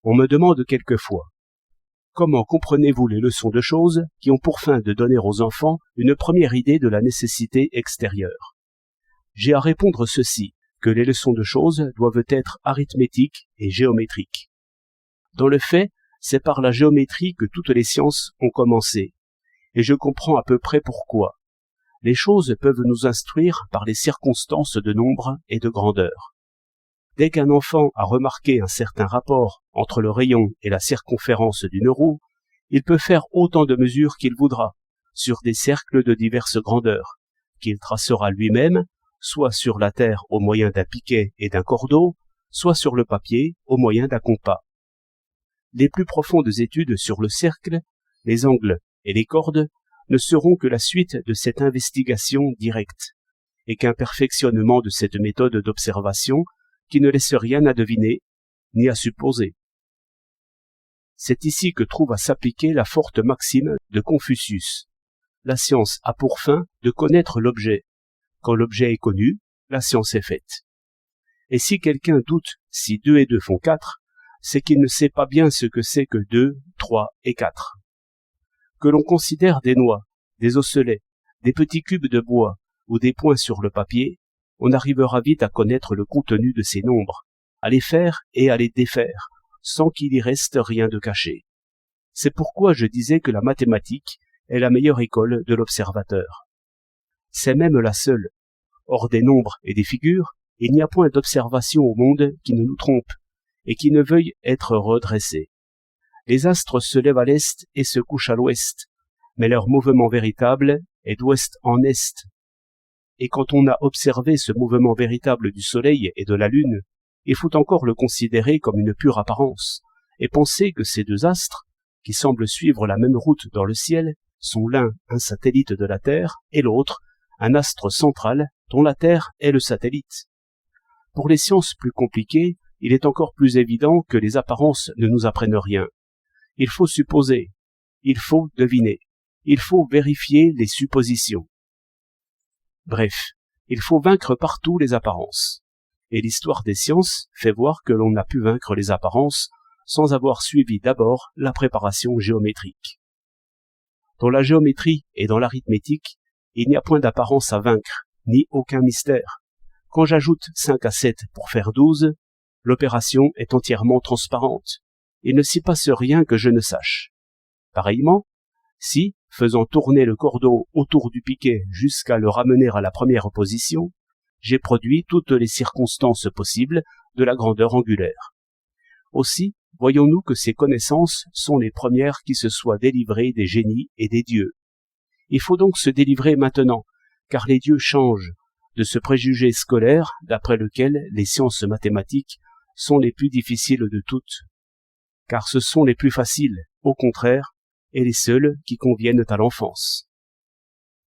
On me demande quelquefois: comment comprenez-vous les leçons de choses qui ont pour fin de donner aux enfants une première idée de la nécessité extérieure? J'ai à répondre ceci, que les leçons de choses doivent être arithmétiques et géométriques. Dans le fait, c'est par la géométrie que toutes les sciences ont commencé, et je comprends à peu près pourquoi. Les choses peuvent nous instruire par les circonstances de nombre et de grandeur. Dès qu'un enfant a remarqué un certain rapport entre le rayon et la circonférence d'une roue, il peut faire autant de mesures qu'il voudra, sur des cercles de diverses grandeurs, qu'il tracera lui-même, soit sur la terre au moyen d'un piquet et d'un cordeau, soit sur le papier au moyen d'un compas. Les plus profondes études sur le cercle, les angles et les cordes ne seront que la suite de cette investigation directe, et qu'un perfectionnement de cette méthode d'observation qui ne laisse rien à deviner, ni à supposer. C'est ici que trouve à s'appliquer la forte maxime de Confucius. La science a pour fin de connaître l'objet. Quand l'objet est connu, la science est faite. Et si quelqu'un doute si 2 et 2 font 4, c'est qu'il ne sait pas bien ce que c'est que 2, 3 et 4. Que l'on considère des noix, des osselets, des petits cubes de bois ou des points sur le papier, on arrivera vite à connaître le contenu de ces nombres, à les faire et à les défaire, sans qu'il y reste rien de caché. C'est pourquoi je disais que la mathématique est la meilleure école de l'observateur. C'est même la seule. Hors des nombres et des figures, il n'y a point d'observation au monde qui ne nous trompe, et qui ne veuille être redressée. Les astres se lèvent à l'est et se couchent à l'ouest, mais leur mouvement véritable est d'ouest en est. Et quand on a observé ce mouvement véritable du soleil et de la lune, il faut encore le considérer comme une pure apparence, et penser que ces 2 astres, qui semblent suivre la même route dans le ciel, sont l'un un satellite de la Terre et l'autre un astre central dont la Terre est le satellite. Pour les sciences plus compliquées, il est encore plus évident que les apparences ne nous apprennent rien. Il faut supposer, il faut deviner, il faut vérifier les suppositions. Bref, il faut vaincre partout les apparences. Et l'histoire des sciences fait voir que l'on a pu vaincre les apparences sans avoir suivi d'abord la préparation géométrique. Dans la géométrie et dans l'arithmétique, il n'y a point d'apparence à vaincre, ni aucun mystère. Quand j'ajoute 5 à 7 pour faire 12, l'opération est entièrement transparente. Il ne s'y passe rien que je ne sache. Pareillement, si, faisant tourner le cordeau autour du piquet jusqu'à le ramener à la première position, j'ai produit toutes les circonstances possibles de la grandeur angulaire. Aussi, voyons-nous que ces connaissances sont les premières qui se soient délivrées des génies et des dieux. Il faut donc se délivrer maintenant, car les dieux changent de ce préjugé scolaire d'après lequel les sciences mathématiques sont les plus difficiles de toutes, car ce sont les plus faciles, au contraire, et les seules qui conviennent à l'enfance.